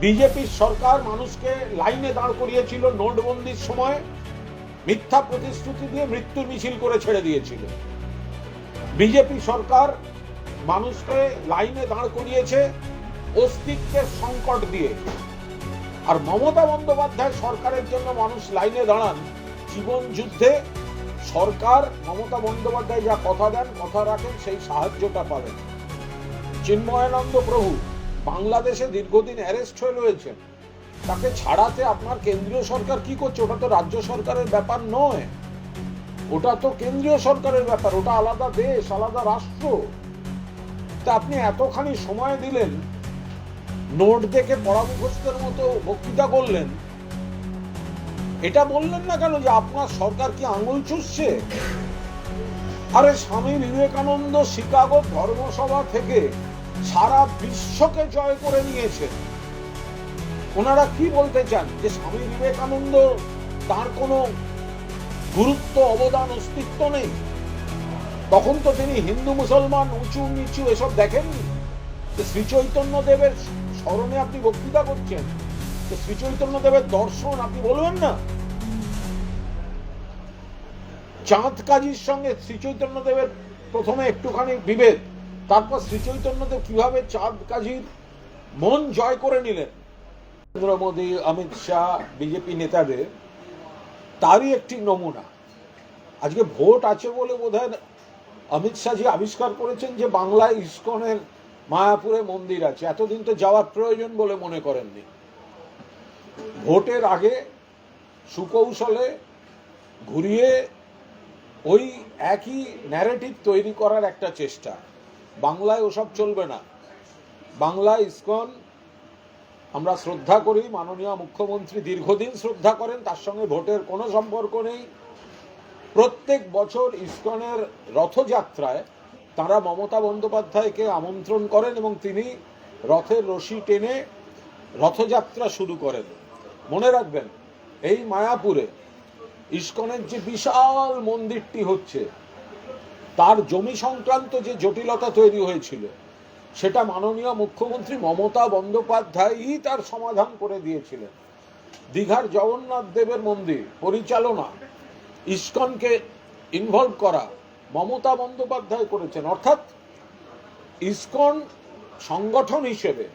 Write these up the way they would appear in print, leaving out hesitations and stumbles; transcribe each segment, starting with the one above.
বিজেপির সরকার মানুষকে লাইনে দাঁড় করিয়েছিল নোটবন্দির সময়, মিথ্যা প্রতিশ্রুতি দিয়ে মৃত্যুর মিছিল করে ছেড়ে দিয়েছিল। বিজেপি সরকার মানুষকে লাইনে দাঁড় করিয়েছে অস্তিত্বের সংকট দিয়ে। আর মমতা বন্দ্যোপাধ্যায় সরকারের জন্য মানুষ লাইনে দাঁড়ান জীবন যুদ্ধে। সরকার মমতা বন্দ্যোপাধ্যায় যা কথা দেন, কথা রাখেন, সেই সাহায্যটা পাবেন। চিন্ময়ানন্দ প্রভু বাংলাদেশে দীর্ঘদিন অ্যারেস্ট হয়ে রয়েছেন, তাকে ছাড়াতে আপনার কেন্দ্রীয় সরকার কি করছে? ওটা তো রাজ্য সরকারের ব্যাপার নয়, ওটা তো কেন্দ্রীয় সরকারের ব্যাপার, ওটা আলাদা দেশ, আলাদা রাষ্ট্র। তা আপনি এতখানি সময় দিলেন, নোট দেখে পড়া মুখস্থের মতো বক্তৃতা করলেন। এটা বললেন না কেন যে আপনার সরকার কি আঙুল চুষছে? আরে স্বামী বিবেকানন্দ শিকাগো ধর্মসভা থেকে সারা বিশ্বকে জয় করে নিয়েছেন। ওনারা কি বলতে চান? যে স্বামী বিবেকানন্দ তার কোনো গুরুত্ব, অবদান, অস্তিত্ব নেই? তখন তো তিনি হিন্দু মুসলমান উঁচু নিচু এসব দেখেননি। শ্রী চৈতন্য দেবের স্মরণে আপনি বক্তৃতা করছেন, শ্রী চৈতন্য দেবের দর্শন আপনি বলবেন না? চাঁদ কাজীর সঙ্গে শ্রী চৈতন্য দেবের প্রথমে একটুখানি বিভেদ, তারপর শ্রী চৈতন্য দেব কিভাবে চাঁদ কাজীর মন জয় করে নিলেন। নরেন্দ্র মোদী, অমিত শাহ, বিজেপি নেতাদের তারই একটি নমুনা। আজকে ভোট আছে বলে বোধহয় অমিত শাহজি আবিষ্কার করেছেন যে বাংলায় ইসকনের মায়াপুরে মন্দির আছে। এতদিন তো যাওয়ার প্রয়োজন বলে মনে করেননি। ভোটের আগে সুকৌশলে ঘুরিয়ে ওই একই ন্যারেটিভ তৈরি করার একটা চেষ্টা। বাংলায় ওসব চলবে না। বাংলায় ইসকন আমরা শ্রদ্ধা করি, মাননীয় মুখ্যমন্ত্রী দীর্ঘদিন শ্রদ্ধা করেন, তার সঙ্গে ভোটের কোনো সম্পর্ক নেই। প্রত্যেক বছর ইসকনের রথযাত্রায় তারা মমতা বন্দ্যোপাধ্যায়কে আমন্ত্রণ করেন এবং তিনি রথের রশি টেনে রথযাত্রা শুরু করেন। মনে রাখবেন, এই মায়াপুরে ইসকনের যে বিশাল মন্দিরটি হচ্ছে, তার জমি সংক্রান্ত যে জটিলতা তৈরি হয়েছিল, সেটা মাননীয় মুখ্যমন্ত্রী মমতা বন্দ্যোপাধ্যায়ই তার সমাধান করে দিয়েছিলেন। দীঘার জগন্নাথ দেবের মন্দির পরিচালনা, ইসকনকে ইনভলভ করা মমতা বন্দ্যোপাধ্যায় করেছেন। অর্থাৎ ইসকন সংগঠন হিসেবে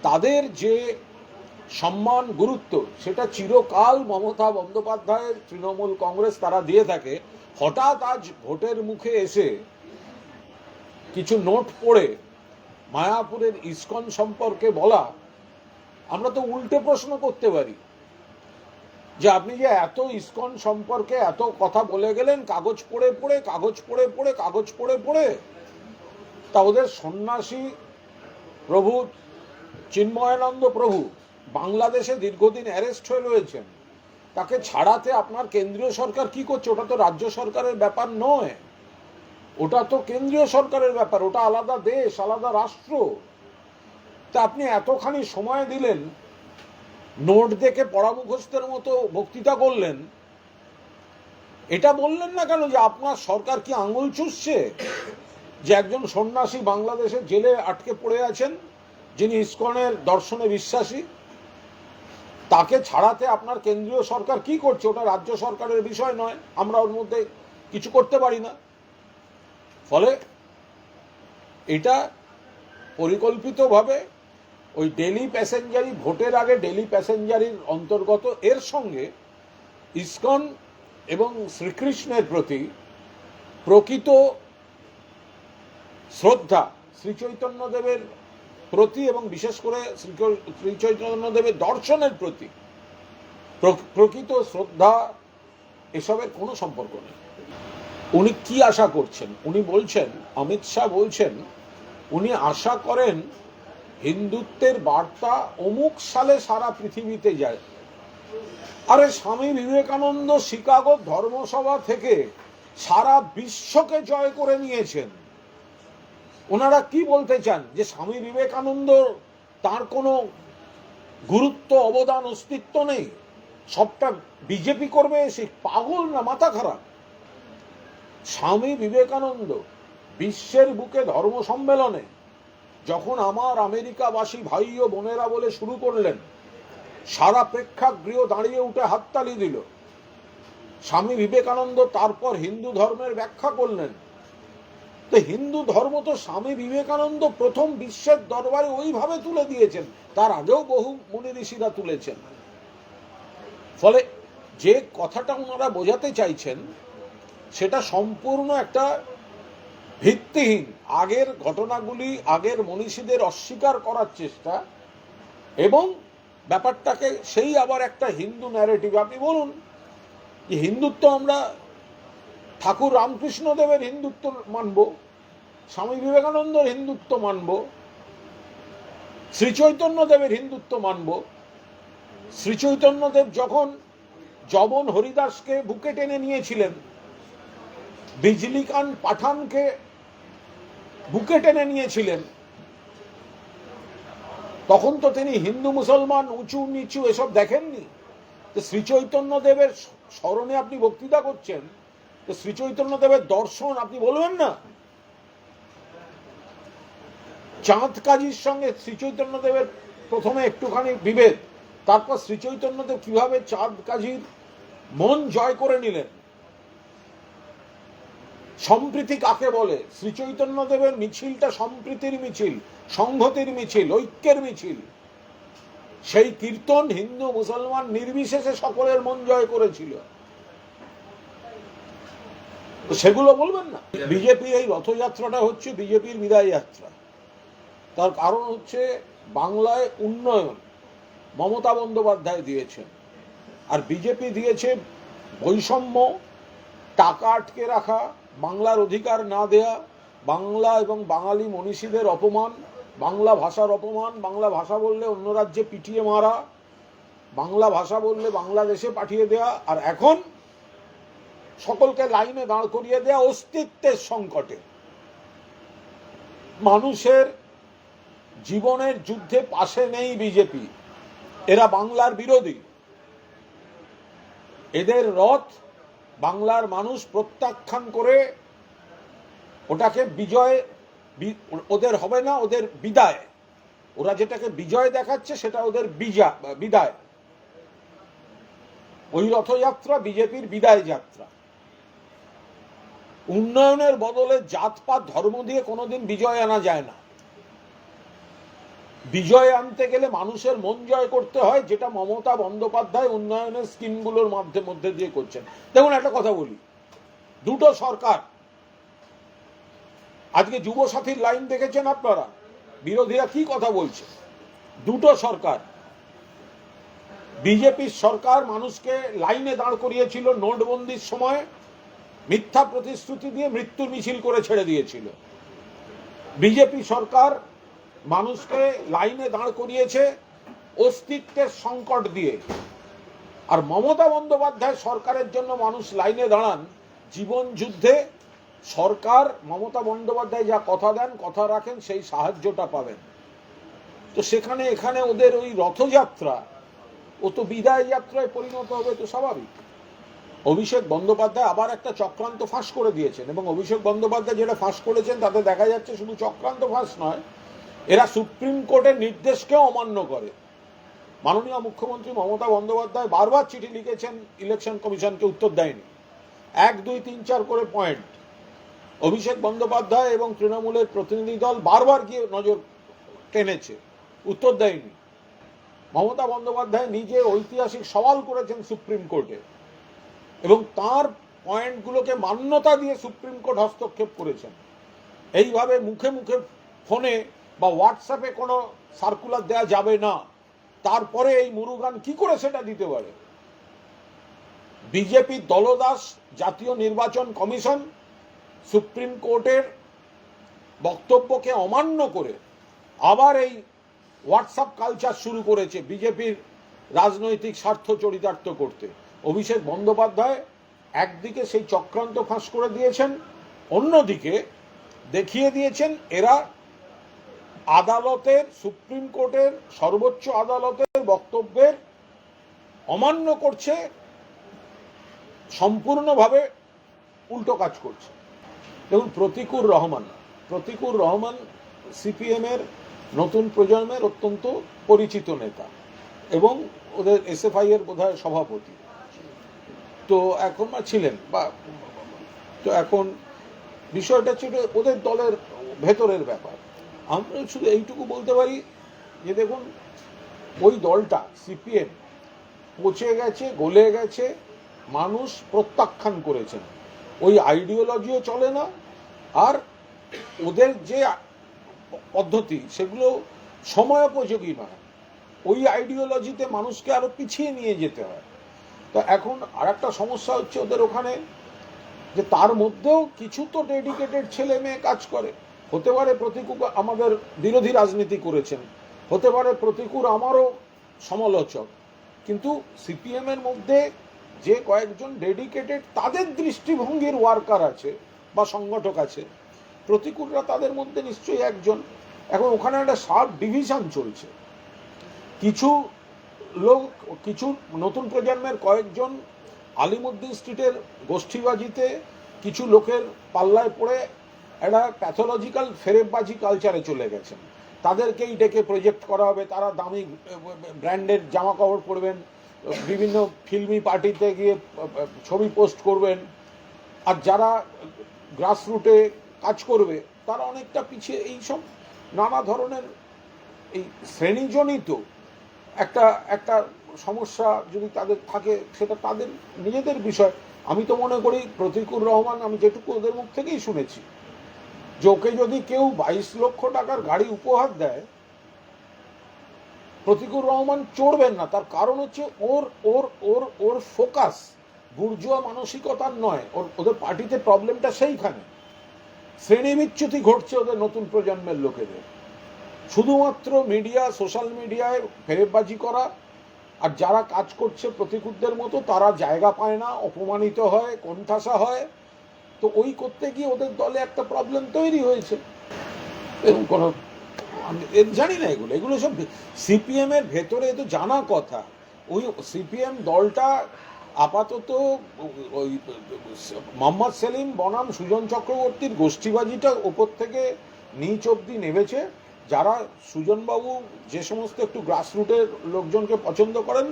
তাদের যে সম্মান, গুরুত্ব, সেটা চিরকাল মমতা বন্দ্যোপাধ্যায়ের তৃণমূল কংগ্রেস তারা দিয়ে থাকে। হঠাৎ আজ ভোটের মুখে এসে কিছু নোট পড়ে মায়াপুরের ইসকন সম্পর্কে বলা, আমরা তো উল্টে প্রশ্ন করতে পারি যে আপনি যে এত ইসকন সম্পর্কে এত কথা বলে গেলেন কাগজ পড়ে পড়ে, কাগজ পড়ে পড়ে, কাগজ পড়ে পড়ে, তা ওদের সন্ন্যাসী প্রভু চিন্ময়ানন্দ প্রভু বাংলাদেশে দীর্ঘদিন অ্যারেস্ট হয়ে রয়েছেন, তাকে ছাড়াতে আপনার কেন্দ্রীয় সরকার কি করছে? ওটা তো রাজ্য সরকারের ব্যাপার নয়, ওটা তো কেন্দ্রীয় সরকারের ব্যাপার, ওটা আলাদা দেশ, আলাদা রাষ্ট্র। তা আপনি এতখানি সময় দিলেন, নোট দেখে পড়া মুখস্থের মতো বক্তৃতা করলেন। এটা বললেন না কেন যে আপনার সরকার কি আঙুল চুষছে? যে একজন সন্ন্যাসী বাংলাদেশের জেলে আটকে পড়ে আছেন, যিনি ইসকনের দর্শনে বিশ্বাসী, তাকে ছাড়াতে আপনার কেন্দ্রীয় সরকার কি করছে? ওটা রাজ্য সরকারের বিষয় নয়, আমরা ওর মধ্যে কিছু করতে পারি না। ফলে এটা পরিকল্পিতভাবে ওই ডেলি প্যাসেঞ্জারি, ভোটের আগে ডেলি প্যাসেঞ্জারির অন্তর্গত, এর সঙ্গে ইসকন এবং শ্রীকৃষ্ণের প্রতি প্রকৃত শ্রদ্ধা, শ্রী চৈতন্যদেবের প্রতি এবং বিশেষ করে শ্রী চৈতন্যদেবের দর্শনের প্রতি প্রকৃত শ্রদ্ধা, এসবের কোনো সম্পর্ক নেই। উনি কি আশা করছেন? উনি বলছেন, অমিত শাহ বলছেন, উনি আশা করেন হিন্দুত্বের বার্তা অমুক সালে সারা পৃথিবীতে যায়। আরে স্বামী বিবেকানন্দ শিকাগো ধর্মসভা থেকে সারা বিশ্বকে জয় করে নিয়েছেন। ওনারা কি বলতে চান? যে স্বামী বিবেকানন্দ তার কোনো গুরুত্ব, অবদান, অস্তিত্ব নেই, সবটা বিজেপি করবে? সে পাগল না মাথা খারাপ? স্বামী বিবেকানন্দ বিশ্বের বুকে ধর্ম সম্মেলনে যখন আমার আমেরিকাবাসী ভাই ও বোনেরা বলে শুরু করলেন, সারা প্রেক্ষাগৃহ দাঁড়িয়ে উঠে হাততালি দিল। স্বামী বিবেকানন্দ তারপর হিন্দু ধর্মের ব্যাখ্যা করলেন। তো হিন্দু ধর্ম তো স্বামী বিবেকানন্দ প্রথম বিশ্বের দরবারে ওইভাবে তুলে দিয়েছেন, তার আগেও বহু মুনি ঋষিরা তুলেছেন। ফলে যে কথাটা ওনারা বোঝাতে চাইছেন সেটা সম্পূর্ণ একটা ভিত্তিহীন, আগের ঘটনাগুলি, আগের মনীষীদের অস্বীকার করার চেষ্টা, এবং ব্যাপারটাকে সেই আবার একটা হিন্দু ন্যারেটিভ। আপনি বলুন যে হিন্দুত্ব আমরা ঠাকুর রামকৃষ্ণ দেবের হিন্দুত্ব মানব, স্বামী বিবেকানন্দের হিন্দুত্ব মানব, শ্রীচৈতন্য দেবের হিন্দুত্ব মানব। শ্রীচৈতন্যদেব যখন জবন হরিদাসকে বুকে টেনে নিয়েছিলেন, বিজলি খান পাঠানকে বুকে টেনে নিয়েছিলেন, তখন তো তিনি হিন্দু মুসলমান উঁচু নিচু এসব দেখেননি। তো শ্রীচৈতন্য দেবের স্মরণে আপনি বক্তৃতা করছেন, তো শ্রীচৈতন্য দেবের দর্শন আপনি বলবেন না? চাঁদ কাজীর সঙ্গে শ্রীচৈতন্য দেবের প্রথমে একটুখানি বিভেদ, তারপর শ্রীচৈতন্যদেব কিভাবে চাঁদ কাজীর মন জয় করে নিলেন। সম্প্রীতি কাকে বলে? শ্রীচৈতন্যদেবের মিছিলটা সম্প্রীতির মিছিল, সংহতির মিছিল, ঐক্যের মিছিল। সেই কীর্তন হিন্দু মুসলমান নির্বিশেষে সকলের মন জয় করেছিল। তো সেগুলো বলবেন না? বিজেপি এই রথযাত্রাটা হচ্ছে বিজেপির বিদায় যাত্রা। তার কারণ হচ্ছে বাংলায় উন্নয়ন মমতা বন্দ্যোপাধ্যায় দিয়েছেন, আর বিজেপি দিয়েছে বৈষম্য, টাকা আটকে রাখা, বাংলার অধিকার না দেয়া, বাংলা এবং বাঙালি মনীষীদের অপমান, বাংলা ভাষার অপমান, বাংলা ভাষা বললে অন্য রাজ্যে পিটিয়ে মারা, বাংলা ভাষা বললে বাংলাদেশে পাঠিয়ে দেয়া, আর এখন সকলকে লাইনে দাঁড় করিয়ে দেয়া অস্তিত্বের সংকটে। মানুষের জীবনের যুদ্ধে পাশে নেই বিজেপি, এরা বাংলার বিরোধী। এদের রথ বাংলার মানুষ প্রত্যাখ্যান করে ওটাকে বিজয়, ওদের হবে না, ওদের বিদায়। ওরা যেটাকে বিজয় দেখাচ্ছে সেটা ওদের বিদায়। ওই রথযাত্রা বিজেপির বিদায় যাত্রা। উন্নয়নের বদলে জাতপাত ধর্ম দিয়ে কোনোদিন বিজয় আনা যায় না। বিজয় আনতে গেলে মানুষের মন জয় করতে হয়, যেটা মমতা বন্দ্যোপাধ্যায় উন্নয়নের স্কিমগুলোর মধ্যে দিয়ে করছেন। দেখুন একটা কথা বলি, দুটো সরকার, আজকে যুব সাথীর লাইন দেখেছেন আপনারা, বিরোধীরা কি কথা বলছে? দুটো সরকার, বিজেপির সরকার মানুষকে লাইনে দাঁড় করিয়েছিল নোটবন্দির সময়, মিথ্যা প্রতিশ্রুতি দিয়ে মৃত্যুর মিছিল করে ছেড়ে দিয়েছিল। বিজেপি সরকার মানুষকে লাইনে দাঁড় করিয়েছে অস্তিত্বের সংকট দিয়ে। আর মমতা বন্দ্যোপাধ্যায় সরকারের জন্য মানুষ লাইনে দাঁড়ান জীবন যুদ্ধে। সরকার, মমতা বন্দ্যোপাধ্যায় যা কথা দেন, কথা রাখেন, সেই সাহায্যটা পাবেন। তো সেখানে এখানে ওদের ওই রথযাত্রা, ও তো বিদায় যাত্রায় পরিণত হবে, তো স্বাভাবিক। অভিষেক বন্দ্যোপাধ্যায় আবার একটা চক্রান্ত ফাঁস করে দিয়েছেন, এবং অভিষেক বন্দ্যোপাধ্যায় যেটা ফাঁস করেছেন তাতে দেখা যাচ্ছে শুধু চক্রান্ত ফাঁস নয়, এরা সুপ্রিম কোর্টের নির্দেশকেও অমান্য করে। মাননীয় মুখ্যমন্ত্রী মমতা বন্দ্যোপাধ্যায় বারবার চিঠি লিখেছেন ইলেকশন কমিশনকে, উত্তর দেয়নি। 1, 2, 3, 4 করে পয়েন্ট অভিষেক বন্দ্যোপাধ্যায় এবং তৃণমূলের প্রতিনিধি দল বারবার গিয়ে নজর টেনেছে, উত্তর দেয়নি। মমতা বন্দ্যোপাধ্যায় নিজে ঐতিহাসিক সওয়াল করেছেন সুপ্রিম কোর্টে, এবং তার পয়েন্টগুলোকে মান্যতা দিয়ে সুপ্রিম কোর্ট হস্তক্ষেপ করেছেন। এইভাবে মুখে মুখে ফোনে বা হোয়াটসঅ্যাপে কোনো সার্কুলার দেওয়া যাবে না, তারপরে এই মুরুগান কি করে সেটা দিতে পারে? বিজেপি দলদাস জাতীয় নির্বাচন কমিশন সুপ্রিম কোর্টের বক্তব্যকে অমান্য করে আবার এই হোয়াটসঅ্যাপ কালচার শুরু করেছে বিজেপির রাজনৈতিক স্বার্থ চরিতার্থ করতে। অভিষেক বন্দ্যোপাধ্যায় একদিকে সেই চক্রান্ত ফাঁস করে দিয়েছেন, অন্যদিকে দেখিয়ে দিয়েছেন এরা আদালতের, সুপ্রিম কোর্টের, সর্বোচ্চ আদালতের বক্তব্যের অমান্য করছে, সম্পূর্ণভাবে উল্টো কাজ করছে। দেখুন, প্রতিকুর রহমান সিপিএম এর নতুন প্রজন্মের অত্যন্ত পরিচিত নেতা এবং ওদের এসএফআই এর বোধহয় সভাপতি তো এখন ছিলেন বা তো এখন বিষয়টা ছিল ওদের দলের ভেতরের ব্যাপার। আমরা শুধু এইটুকু বলতে পারি যে দেখুন ওই দলটা সিপিএম পচে গেছে, গলে গেছে, মানুষ প্রত্যাখ্যান করেছেন, ওই আইডিওলজিও চলে না, আর ওদের যে পদ্ধতি সেগুলো সময়োপযোগী নয়, ওই আইডিওলজিতে মানুষকে আরো পিছিয়ে নিয়ে যেতে হয়। তো এখন আর একটা সমস্যা হচ্ছে ওদের ওখানে যে তার মধ্যেও কিছু তো ডেডিকেটেড ছেলে মেয়ে কাজ করে, হতে পারে প্রতিকূল আমাদের বিরোধী রাজনীতি করেছেন, হতে পারে প্রতিকূল আমারও সমালোচক, কিন্তু সিপিএম এর মধ্যে যে কয়েকজন ডেডিকেটেড তাদের দৃষ্টিভঙ্গির ওয়ার্কার আছে বা সংগঠক আছে, প্রতিকূলরা তাদের মধ্যে নিশ্চয়ই একজন। এখন ওখানে একটা সাব ডিভিশন চলছে, কিছু লোক, কিছু নতুন প্রজন্মের কয়েকজন আলিমুদ্দিন স্ট্রিটের গোষ্ঠীবাজিতে কিছু লোকের পাল্লায় পড়ে একটা প্যাথোলজিক্যাল ফেরেববাজি কালচারে চলে গেছেন, তাদেরকেই ডেকে প্রজেক্ট করা হবে, তারা দামি ব্র্যান্ডের জামা কাপড় পরবেন, বিভিন্ন ফিল্মি পার্টিতে গিয়ে ছবি পোস্ট করবেন, আর যারা গ্রাসরুটে কাজ করবে তারা অনেকটা পিছিয়ে। এইসব নানা ধরনের এই শ্রেণীজনিত একটা একটা সমস্যা যদি তাদের থাকে সেটা তাদের নিজেদের বিষয়। আমি তো মনে করি প্রতিকুর রহমান, আমি যেটুকু ওদের মুখ থেকেই শুনেছি, যে ওকে যদি কেউ 22 লক্ষ টাকার গাড়ি উপহার দেয়, প্রতিকুর রহমান চড়বেন না। তার কারণ হচ্ছে ওর ওর ওর ওর ফোকাস বুর্জুয়া মানসিকতার নয়, ওদের পার্টিতে প্রবলেমটা সেইখানে। শ্রেণী বিচ্যুতি ঘটছে ওদের নতুন প্রজন্মের লোকেদের, শুধুমাত্র মিডিয়া, সোশ্যাল মিডিয়ায় ফেরেববাজি করা, আর যারা কাজ করছে প্রতিকূলদের মতো তারা জায়গা পায় না, অপমানিত হয়, কোণঠাসা হয়। তো ওই করতে গিয়ে ওদের দলে একটা প্রবলেম তৈরি হয়েছে। এরকম কোনো জানি না, এগুলো এগুলো সব সিপিএম এর ভেতরে তো জানা কথা। ওই সিপিএম দলটা আপাতত ওই মোহাম্মদ সেলিম বনাম সুজন চক্রবর্তীর গোষ্ঠীবাজিটা ওপর থেকে নিচ অব্দি নেমেছে। যারা সুজনবাবু যে সমস্ত একটু গ্রাসরুটের লোকজনকে পছন্দ করেন,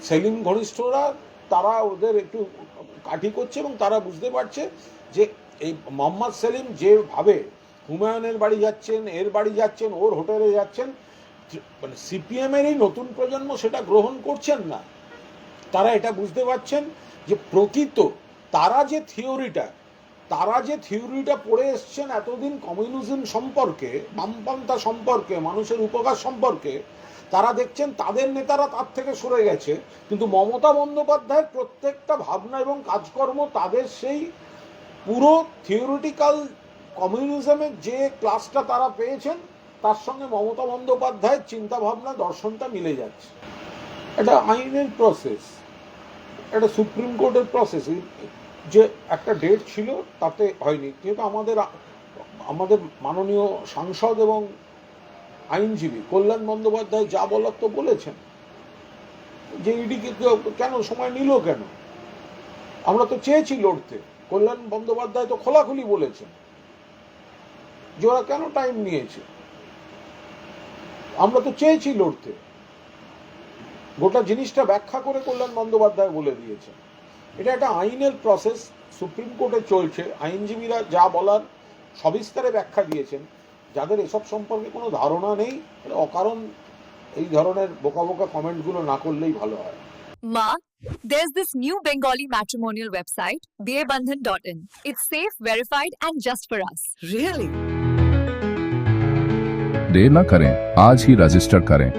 সেলিম ঘনিষ্ঠরা, তারা ওদের একটু কাঠি করছে এবং তারা বুঝতে পারছে যে এই মোহাম্মদ সেলিম যেভাবে হুমায়ুনের বাড়ি যাচ্ছেন, এর বাড়ি যাচ্ছেন, ওর হোটেলে যাচ্ছেন, মানে সিপিএমেরই নতুন প্রজন্ম সেটা গ্রহণ করছেন না। তারা এটা বুঝতে পারছেন যে প্রকৃত তারা যে থিওরিটা পড়ে এসছেন এতদিন কমিউনিজম সম্পর্কে, বামপন্থা সম্পর্কে, মানুষের উপকার সম্পর্কে, তারা দেখছেন তাদের নেতারা তার থেকে সরে গেছে, কিন্তু মমতা বন্দ্যোপাধ্যায়ের প্রত্যেকটা ভাবনা এবং কাজকর্ম তাদের সেই পুরো থিওরিটিক্যাল কমিউনিজমের যে ক্লাসটা তারা পেয়েছেন তার সঙ্গে মমতা বন্দ্যোপাধ্যায়ের চিন্তাভাবনা, দর্শনটা মিলে যাচ্ছে। এটা আইনের প্রসেস, একটা সুপ্রিম কোর্টের প্রসেস। যে একটা ডেট ছিল তাতে হয়নি, যেহেতু আমাদের মাননীয় সাংসদ এবং আইনজীবী কল্যাণ বন্দ্যোপাধ্যায় যা বলার তো বলেছেন, যে ইডিকে কেন সময় নিল, কেন? আমরা তো চেয়েছি লড়তে, কল্যাণ বন্দ্যোপাধ্যায় তো খোলাখুলি বলেছেন যে ওরা কেন টাইম নিয়েছে। আমরা তো চেয়েছি লড়তে, গোটা জিনিসটা ব্যাখ্যা করে কল্যাণ বন্দ্যোপাধ্যায় বলে দিয়েছেন। এটা একটা আইনের প্রসেস, সুপ্রিম কোর্টে চলছে, আইনজীবীরা যা বলার সবিস্তারে ব্যাখ্যা দিয়েছেন। যাদের এসব সম্পর্কে কোনো ধারণা নেই, অকারণ এই ধরনের বোকা বোকা কমেন্টগুলো না করলেই ভালো হয়। Ma, there's this new Bengali matrimonial website, BearBandhan.in. It's safe, verified, and just for us. Really? देर न करें, आज ही रजिस्टर करें।